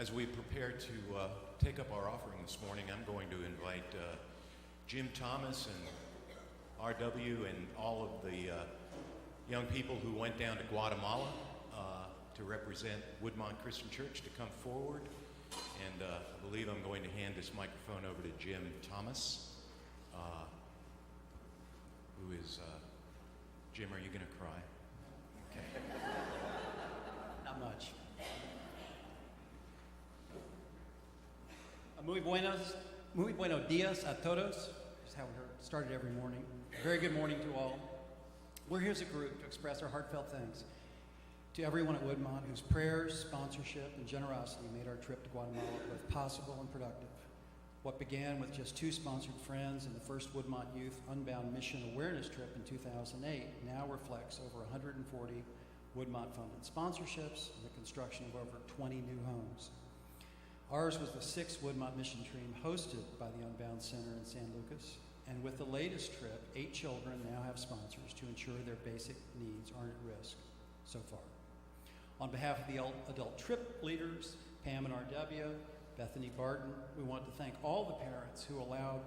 As we prepare to take up our offering this morning, I'm going to invite Jim Thomas and RW and all of the young people who went down to Guatemala to represent Woodmont Christian Church to come forward. And I believe I'm going to hand this microphone over to Jim Thomas, who is, Jim, are you going to cry? Okay. Not much. Muy buenos dias a todos, is how we're started every morning. Very good morning to all. We're here as a group to express our heartfelt thanks to everyone at Woodmont whose prayers, sponsorship, and generosity made our trip to Guatemala both possible and productive. What began with just 2 sponsored friends and the first Woodmont Youth Unbound Mission Awareness trip in 2008 now reflects over 140 Woodmont-funded sponsorships and the construction of over 20 new homes. Ours was the 6th Woodmont mission team hosted by the Unbound Center in San Lucas, and with the latest trip, 8 children now have sponsors to ensure their basic needs aren't at risk so far. On behalf of the adult trip leaders, Pam and RW, Bethany Barton, we want to thank all the parents who allowed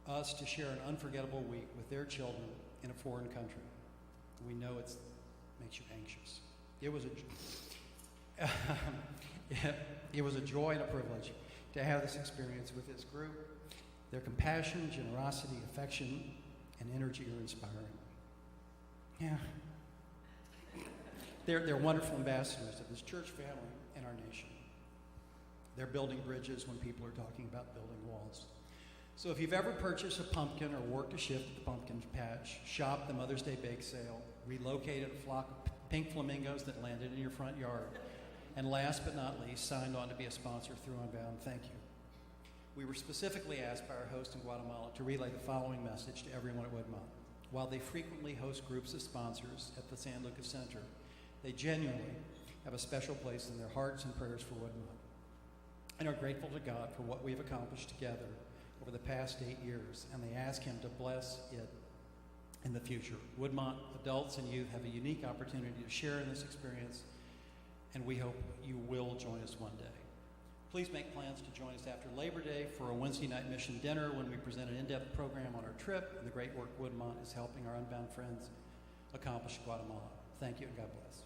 us to share an unforgettable week with their children in a foreign country. We know it makes you anxious. It was a joy and a privilege to have this experience with this group. Their compassion, generosity, affection, and energy are inspiring. Yeah. They're wonderful ambassadors of this church family and our nation. They're building bridges when people are talking about building walls. So if you've ever purchased a pumpkin or worked a shift at the pumpkin patch, shopped the Mother's Day bake sale, relocated a flock of pink flamingos that landed in your front yard, and last but not least, signed on to be a sponsor through Unbound, thank you. We were specifically asked by our host in Guatemala to relay the following message to everyone at Woodmont. While they frequently host groups of sponsors at the San Lucas Center, they genuinely have a special place in their hearts and prayers for Woodmont, and are grateful to God for what we have accomplished together over the past 8 years, and they ask Him to bless it in the future. Woodmont adults and youth have a unique opportunity to share in this experience, and we hope you will join us one day. Please make plans to join us after Labor Day for a Wednesday night mission dinner when we present an in-depth program on our trip and the great work Woodmont is helping our Unbound friends accomplish in Guatemala. Thank you and God bless.